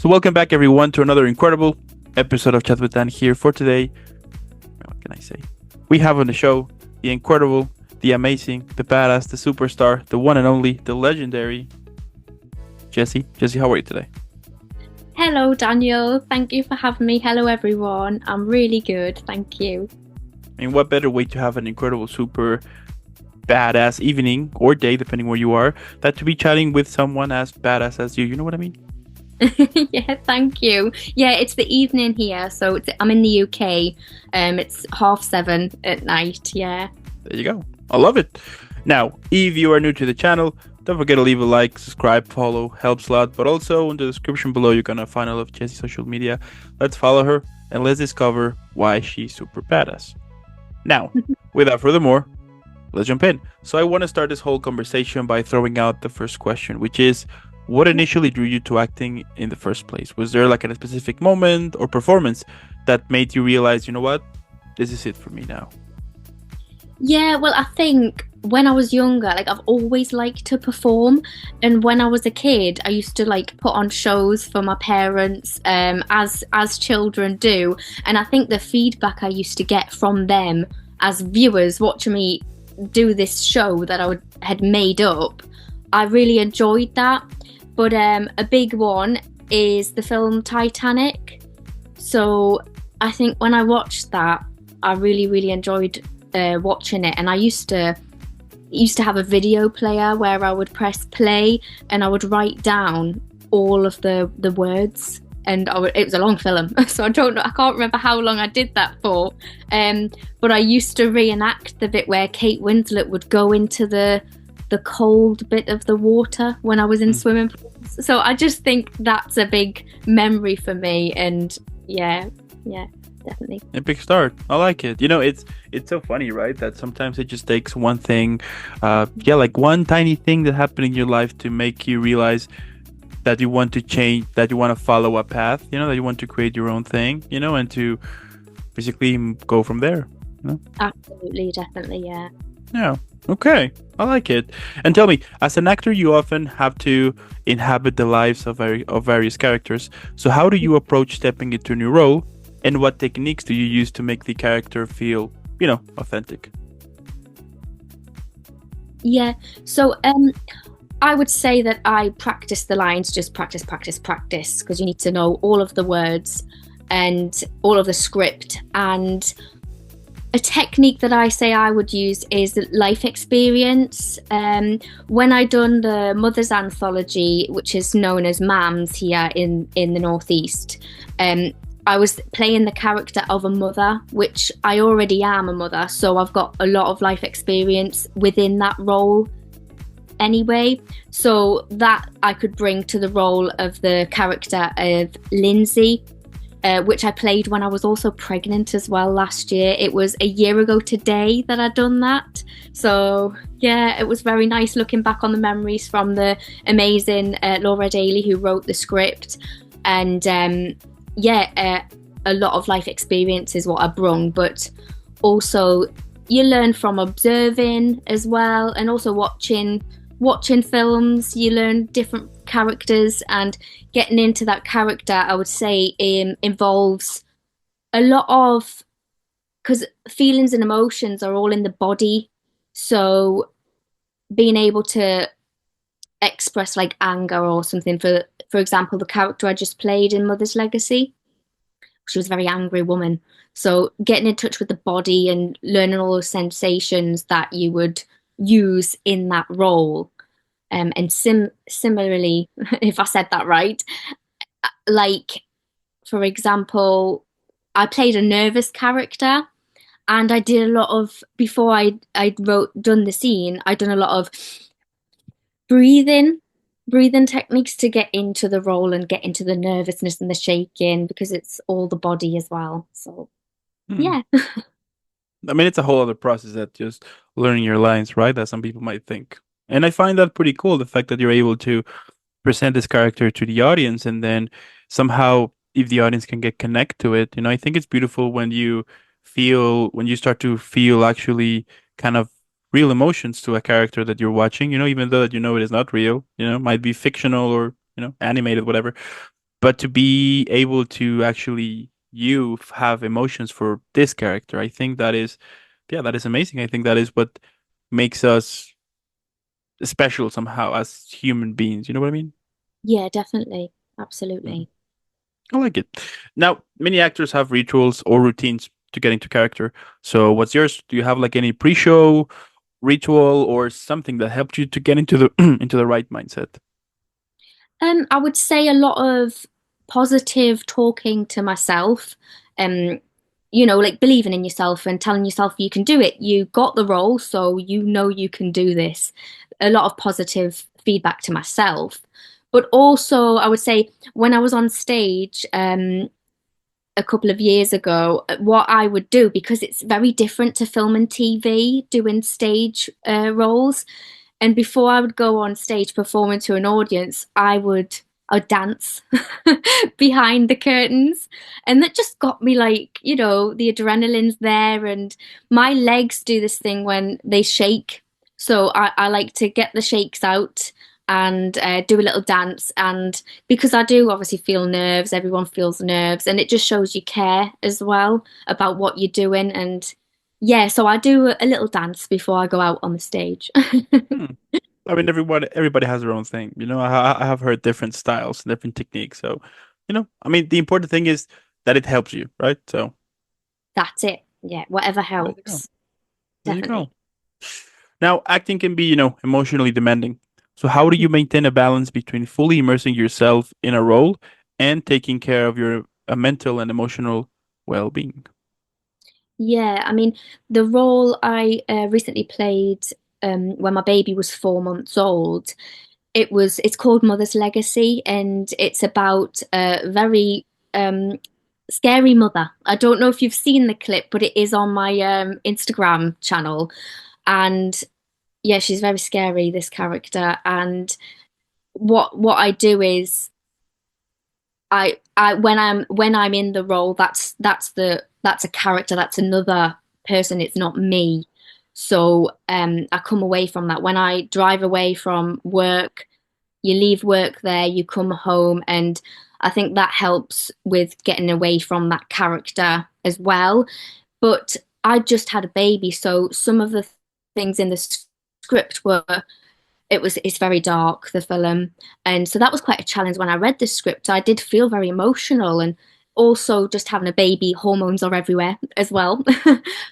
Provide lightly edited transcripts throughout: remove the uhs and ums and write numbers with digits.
So welcome back everyone to another incredible episode of Chat with Dan here for today. What can I say? We have on the show the incredible, the amazing, the badass, the superstar, the one and only, the legendary Jessie. Jessie, how are you today? Hello, Daniel. Thank you for having me. Hello, everyone. I'm really good. Thank you. I mean, what better way to have an incredible, super badass evening or day, depending where you are, than to be chatting with someone as badass as you. You know what I mean? Yeah, thank you. Yeah, it's the evening here, so I'm in the UK. It's 7:30 at night. Yeah. There you go. I love it. Now, if you are new to the channel, don't forget to leave a like, subscribe, follow, helps a lot. But also in the description below, you're gonna find all of Jessie's social media. Let's follow her and let's discover why she's super badass. Now, without further more, let's jump in. So I want to start this whole conversation by throwing out the first question, which is, what initially drew you to acting in the first place? Was there like a specific moment or performance that made you realize, you know what, this is it for me now? Yeah, well, I think when I was younger, I've always liked to perform, and when I was a kid, I used to put on shows for my parents, as children do, and I think the feedback I used to get from them as viewers watching me do this show that had made up, I really enjoyed that. But a big one is the film Titanic. So I think when I watched that, I really, really enjoyed watching it. And I used to have a video player where I would press play and I would write down all of the words. And it was a long film, so I can't remember how long I did that for. But I used to reenact the bit where Kate Winslet would go into the cold bit of the water when I was in swimming pools. So I just think that's a big memory for me, and yeah, definitely. A big start. I like it. You know, it's so funny, right? That sometimes it just takes one thing, like one tiny thing that happened in your life to make you realize that you want to change, that you want to follow a path, that you want to create your own thing, and to basically go from there. Absolutely, definitely, yeah. Yeah. Okay. I like it. And tell me, as an actor, you often have to inhabit the lives of various characters. So how do you approach stepping into a new role, and what techniques do you use to make the character feel, authentic? Yeah. So I would say that I practice the lines, just practice, because you need to know all of the words and all of the script. And a technique that I say I would use is life experience. When I done the Mother's Anthology, which is known as MAMS here in the Northeast, I was playing the character of a mother, which I already am a mother, so I've got a lot of life experience within that role anyway. So that I could bring to the role of the character of Lindsay, which I played when I was also pregnant as well last year. It was a year ago today that I'd done that. So yeah, it was very nice looking back on the memories from the amazing Laura Daly, who wrote the script. And a lot of life experience is what I brung, but also you learn from observing as well, and also watching films. You learn different characters, and getting into that character, I would say, involves a lot of, because feelings and emotions are all in the body, so being able to express anger or something, for example, the character I just played in Mother's Legacy, she was a very angry woman, so getting in touch with the body and learning all those sensations that you would use in that role. And similarly, if I said that right, for example, I played a nervous character, and I did a lot of, before I done the scene, I'd done a lot of breathing techniques to get into the role and get into the nervousness and the shaking, because it's all the body as well. So yeah. I mean, it's a whole other process that just learning your lines, right? That some people might think. And I find that pretty cool, the fact that you're able to present this character to the audience, and then somehow, if the audience can get connect to it, I think it's beautiful when you start to feel actually kind of real emotions to a character that you're watching, even though that it is not real, might be fictional or, animated, whatever. but to be able to actually have emotions for this character, I think that is, yeah, that is amazing. I think that is what makes us special somehow as human beings. You know what I mean? Yeah, definitely. Mhm. Absolutely. I like it. Now, many actors have rituals or routines to get into character. So, what's yours? Do you have like any pre-show ritual or something that helped you to get into the into the right mindset? I would say a lot of positive talking to myself. Um, like believing in yourself and telling yourself you can do it. You got the role, so you know you can do this. A lot of positive feedback to myself. But also, I would say when I was on stage, a couple of years ago, what I would do, because it's very different to film and TV, doing stage roles. And before I would go on stage performing to an audience, I would dance behind the curtains. And that just got me like, the adrenaline's there and my legs do this thing when they shake. So I like to get the shakes out and do a little dance. And because I do obviously feel nerves, everyone feels nerves, and it just shows you care as well about what you're doing. And yeah, so I do a little dance before I go out on the stage. Hmm. I mean, everybody has their own thing. I have heard different styles, different techniques. So, I mean, the important thing is that it helps you, right? So That's it. Yeah, whatever there you go. helps. There you Definitely. go. Now, acting can be, emotionally demanding. So, how do you maintain a balance between fully immersing yourself in a role and taking care of your mental and emotional well-being? Yeah, I mean, the role I recently played when my baby was 4 months old, it's called Mother's Legacy, and it's about a very scary mother. I don't know if you've seen the clip, but it is on my Instagram channel. And yeah, she's very scary, this character. And what I do is I when I'm in the role, that's a character, that's another person, it's not me. So I come away from that. When I drive away from work, you leave work there, you come home, and I think that helps with getting away from that character as well. But I just had a baby, so some of the things in the script were it's very dark, the film, and so that was quite a challenge. When I read the script, I did feel very emotional, and also just having a baby, hormones are everywhere as well.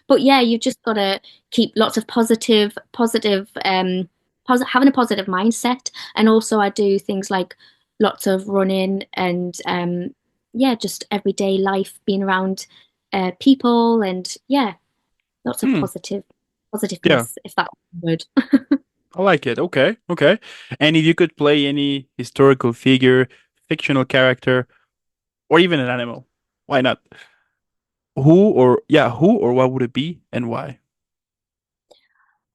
But yeah, you've just got to keep lots of having a positive mindset. And also I do things like lots of running and yeah, just everyday life, being around people, and yeah, lots of Hmm. Yeah, positiveness, if that's a word. I like it. Okay, okay. And if you could play any historical figure, fictional character, or even an animal, why not? Who or what would it be and why?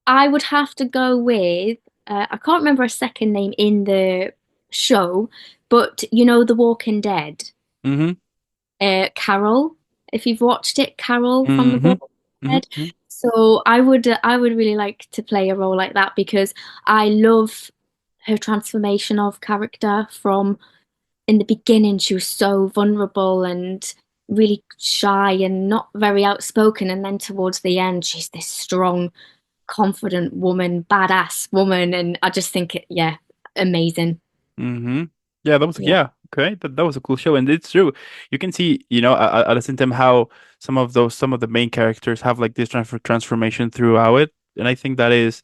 I would have to go with I can't remember a second name in the show, but The Walking Dead, Mm-hmm. Carol. If you've watched it, Carol from The Mm-hmm. Walking Dead. Mm-hmm. So I would really like to play a role like that because I love her transformation of character from in the beginning she was so vulnerable and really shy and not very outspoken, and then towards the end she's this strong, confident woman, badass woman, and I just think yeah, amazing. Mm-hmm. Yeah, that was Yeah, yeah, okay. That was a cool show, and it's true. You can see, at the same time how some of the main characters have like this transformation throughout it, and I think that is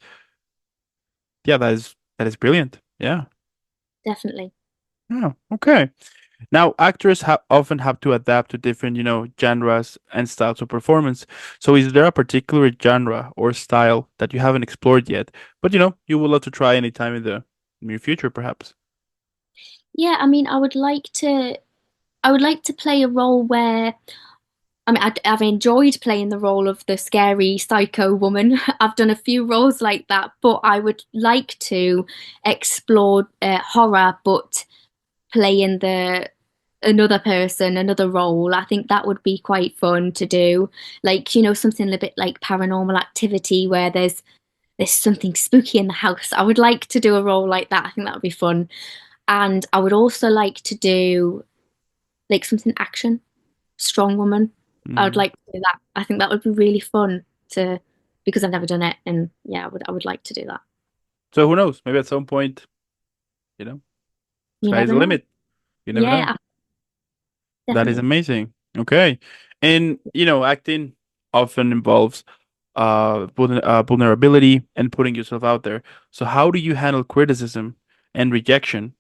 yeah, that is brilliant. Yeah. definitely. Yeah. Okay. Now, actors often have to adapt to different, genres and styles of performance. So, is there a particular genre or style that you haven't explored yet, but you would love to try anytime in the near future, perhaps? Yeah, I mean, I would like to play a role where I mean, I've enjoyed playing the role of the scary psycho woman. I've done a few roles like that, but I would like to explore horror, but playing the another person, another role. I think that would be quite fun to do. Like, something a bit like Paranormal Activity where there's something spooky in the house. I would like to do a role like that. I think that would be fun. And I would also like to do like something action, strong woman. I would Mm. like to do that. I think that would be really fun to because I've never done it, and yeah, I would like to do that. So who knows? Maybe at some point, you know, You sky's never the know. limit. You never Yeah, know. That is definitely. amazing. Okay. And acting often involves vulnerability and putting yourself out there. So how do you handle criticism and rejection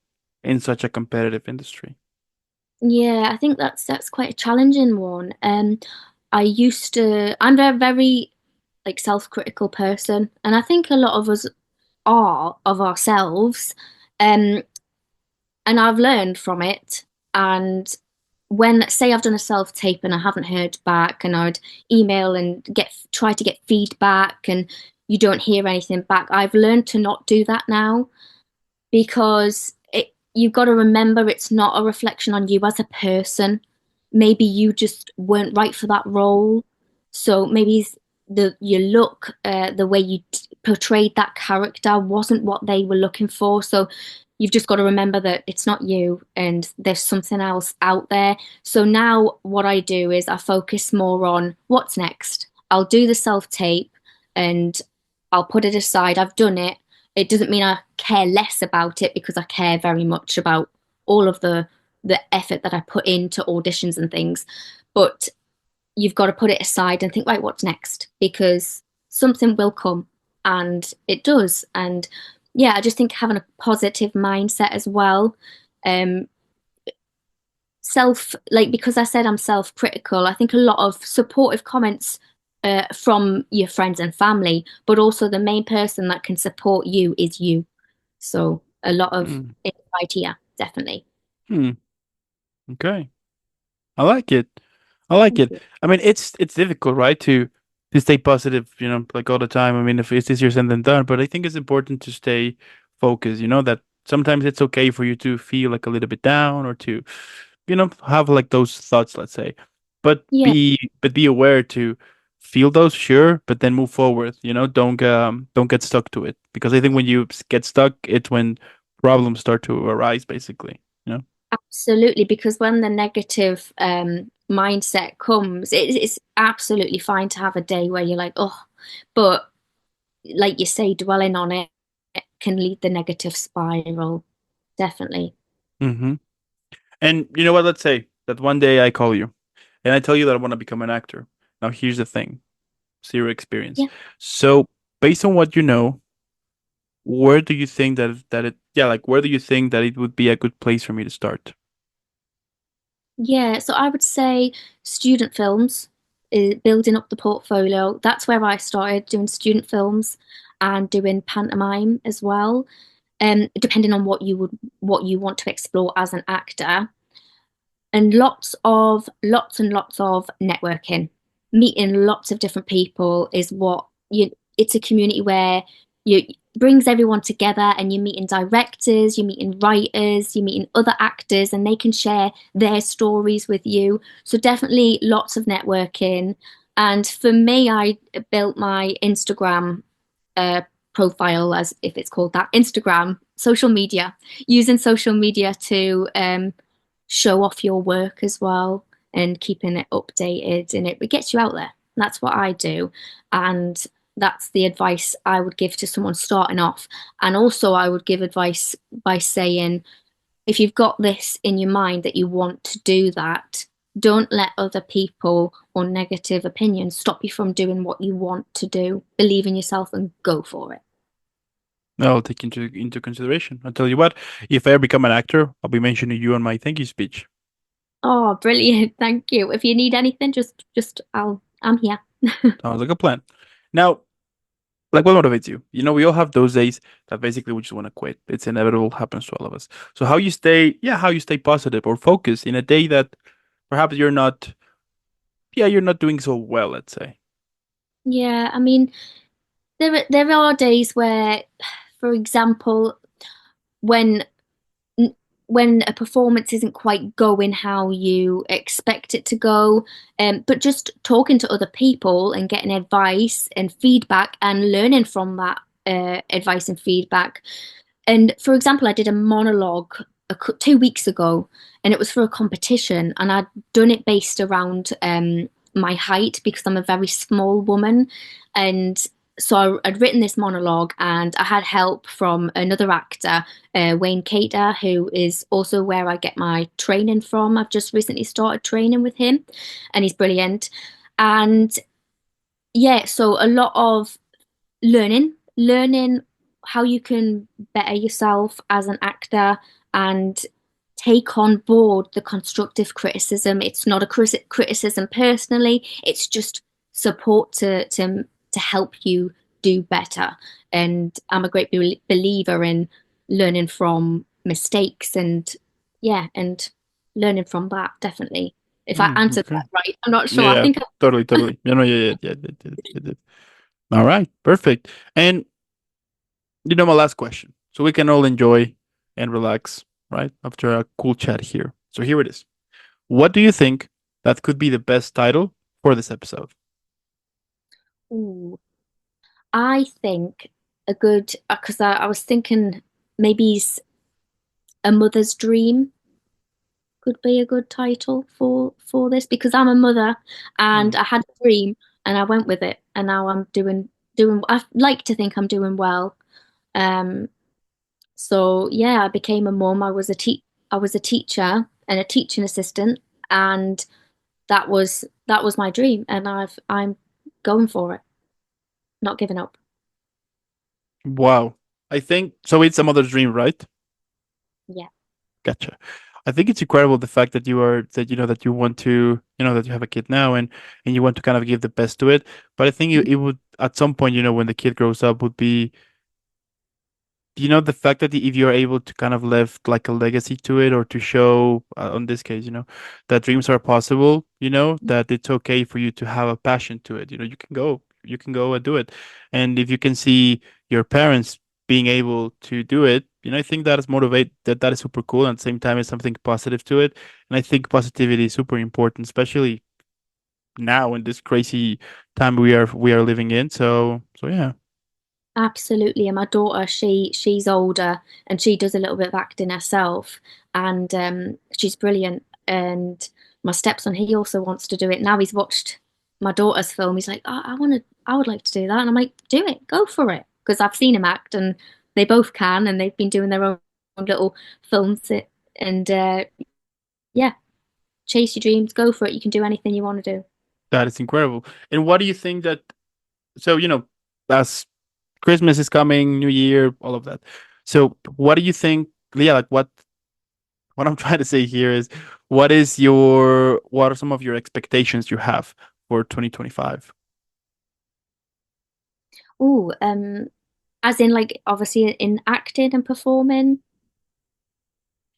in such a competitive industry? Yeah, I think that's quite a challenging one. I'm very, very like self-critical person, and I think a lot of us are of ourselves. Um, and I've learned from it. And when, say, I've done a self tape and I haven't heard back, and I'd email and get try to get feedback, and you don't hear anything back, I've learned to not do that now because you've got to remember it's not a reflection on you as a person. Maybe you just weren't right for that role. So maybe the your look, the way you portrayed that character wasn't what they were looking for. So you've just got to remember that it's not you and there's something else out there. So now what I do is I focus more on what's next. I'll do the self tape and I'll put it aside. I've done it. It doesn't mean I care less about it because I care very much about all of the effort that I put into auditions and things. But you've got to put it aside and think, right, what's next? Because something will come and it does. And yeah, I just think having a positive mindset as well. Um, like because I said I'm self-critical, I think a lot of supportive comments from your friends and family, but also the main person that can support you is you. So a lot of Mm. insight here, definitely. Hmm. Okay. I like it. I like Thank it. you. I mean, it's difficult, right, to stay positive, like all the time. I mean, if it's easier said than done, but I think it's important to stay focused, that sometimes it's okay for you to feel like a little bit down or to, have like those thoughts, let's say. But Yeah, be aware to feel those, sure, but then move forward, don't get stuck to it. Because I think when you get stuck, it's when problems start to arise, basically, you know? absolutely. Because when the negative mindset comes, it's absolutely fine to have a day where you're like, oh, but like you say, dwelling on it can lead the negative spiral. Definitely. Mm-hmm. And you know what? Let's say that one day I call you and I tell you that I want to become an actor. Now, here's the thing, zero experience. Yeah. So, based on what you know, where do you think where do you think that it would be a good place for me to start? Yeah, so I would say student films, building up the portfolio. That's where I started doing student films and doing pantomime as well. Depending on what you want to explore as an actor, and lots and lots of networking, meeting lots of different people is what you. It's a community where you brings everyone together, and you're meeting directors, you're meeting writers, you're meeting other actors, and they can share their stories with you. So definitely lots of networking. And for me, I built my Instagram uh, profile, as if it's called that, Instagram, social media, using social media to show off your work as well and keeping it updated, and it gets you out there. That's what I do. And that's the advice I would give to someone starting off. And also, I would give advice by saying, if you've got this in your mind that you want to do that, don't let other people or negative opinions stop you from doing what you want to do. Believe in yourself and go for it. I'll take into consideration. I'll tell you what, if I ever become an actor, I'll be mentioning you on my thank you speech. Oh, brilliant. Thank you. If you need anything, just I'm here. Sounds like a plan. Now, like what motivates you? We all have those days that basically we just want to quit. It's inevitable, happens to all of us. So how you stay positive or focused in a day that perhaps you're not doing so well, let's say. Yeah, I mean, there are days where, for example, when when a performance isn't quite going how you expect it to go, but just talking to other people and getting advice and feedback and learning from that advice and feedback. And for example, I did a monologue 2 weeks ago, and it was for a competition, and I'd done it based around my height because I'm a very small woman, and so I'd written this monologue, and I had help from another actor, Wayne Cater, who is also where I get my training from. I've just recently started training with him, and he's brilliant. And yeah, so a lot of learning how you can better yourself as an actor and take on board the constructive criticism. It's not a criticism personally, it's just support to help you do better. And I'm a great believer in learning from mistakes, and yeah, and learning from that, definitely. If I answered Okay. that right, I'm not sure. Yeah, I yeah, think totally, totally. You know, yeah, yeah, yeah, yeah. All right, perfect. And my last question, so we can all enjoy and relax, right, after a cool chat here. So here it is. What do you think that could be the best title for this episode? ooh, I think a good, because I was thinking maybe a mother's dream could be a good title for this, because I'm a mother and Mm. I had a dream and I went with it, and now I'm doing I like to think I'm doing well. Um so yeah, I became a mum. I was a teacher and a teaching assistant, and that was my dream, and I'm going for it, not giving up. Wow. I think so. It's a mother's dream, right? Yeah. Gotcha. I think it's incredible the fact that that you want to, that you have a kid now, and you want to kind of give the best to it. But I think it would at some point, when the kid grows up, would be, the fact that if you're able to kind of leave like a legacy to it, or to show, on this case, that dreams are possible, that it's okay for you to have a passion to it. You can go and do it. And if you can see your parents being able to do it, I think that is that is super cool. And at the same time, it's something positive to it. And I think positivity is super important, especially now in this crazy time we are living in. So yeah. Absolutely. And my daughter, she's older and she does a little bit of acting herself, and she's brilliant. And my stepson, he also wants to do it. Now he's watched my daughter's film. He's like, oh, I would like to do that. And I'm like, do it, go for it. Because I've seen him act, and they both can, and they've been doing their own little films. And yeah, chase your dreams, go for it. You can do anything you want to do. That is incredible. And what do you think that, so, as Christmas is coming, New Year, all of that. So what do you think, Leah, like what I'm trying to say here is, what are some of your expectations you have for 2025? Oh, as in like obviously in acting and performing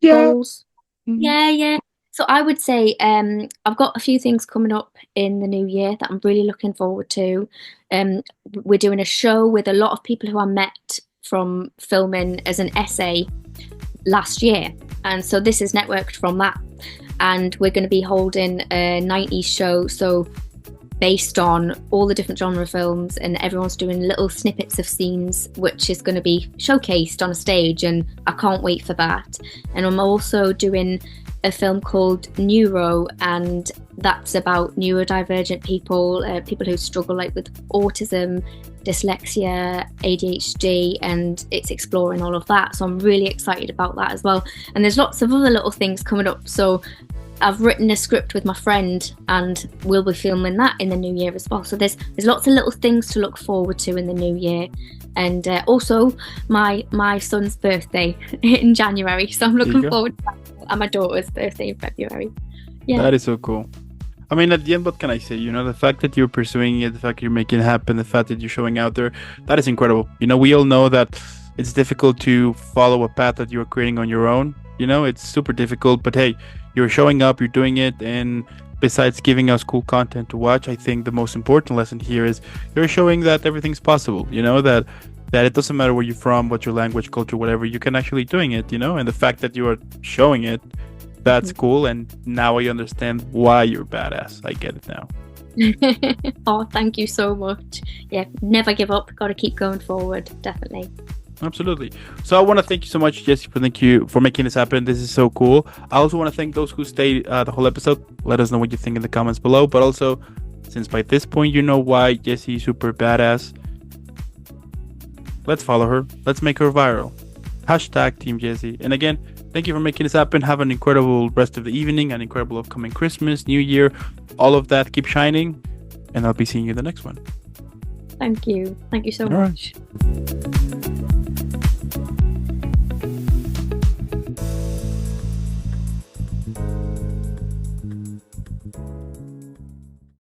Yeah. goals. Mhm. Yeah, yeah. So I would say I've got a few things coming up in the new year that I'm really looking forward to. Um, we're doing a show with a lot of people who I met from filming as an essay last year, and so this is networked from that. And we're going to be holding a 90s show, so based on all the different genre films, and everyone's doing little snippets of scenes, which is going to be showcased on a stage, and I can't wait for that. And I'm also doing a film called Neuro, and that's about neurodivergent people, people who struggle like with autism, dyslexia, ADHD, and it's exploring all of that. So I'm really excited about that as well. And there's lots of other little things coming up. So I've written a script with my friend, and we'll be filming that in the new year as well. So there's lots of little things to look forward to in the new year, and also my son's birthday in January. So I'm There you looking go. forward to that, and my daughter's birthday in February. Yeah. That is so cool. I mean, at the end, what can I say? The fact that you're pursuing it, the fact you're making it happen, the fact that you're showing out there, that is incredible. We all know that it's difficult to follow a path that you're creating on your own. It's super difficult, but hey, you're showing up, you're doing it, and besides giving us cool content to watch, I think the most important lesson here is you're showing that everything's possible. That it doesn't matter where you're from, what your language, culture, whatever, you can actually doing it. And the fact that you are showing it, that's cool. And now I understand why you're badass. I get it now. Oh, thank you so much. Yeah, never give up. Got to keep going forward. Definitely. Absolutely. So I want to thank you so much, Jesse, for making this happen. This is so cool. I also want to thank those who stayed the whole episode. Let us know what you think in the comments below. But also, since by this point you know why Jesse is super badass, let's follow her. Let's make her viral. Hashtag Team Jesse. And again, thank you for making this happen. Have an incredible rest of the evening, an incredible upcoming Christmas, New Year, all of that. Keep shining, and I'll be seeing you in the next one. Thank you. Thank you so All right. much.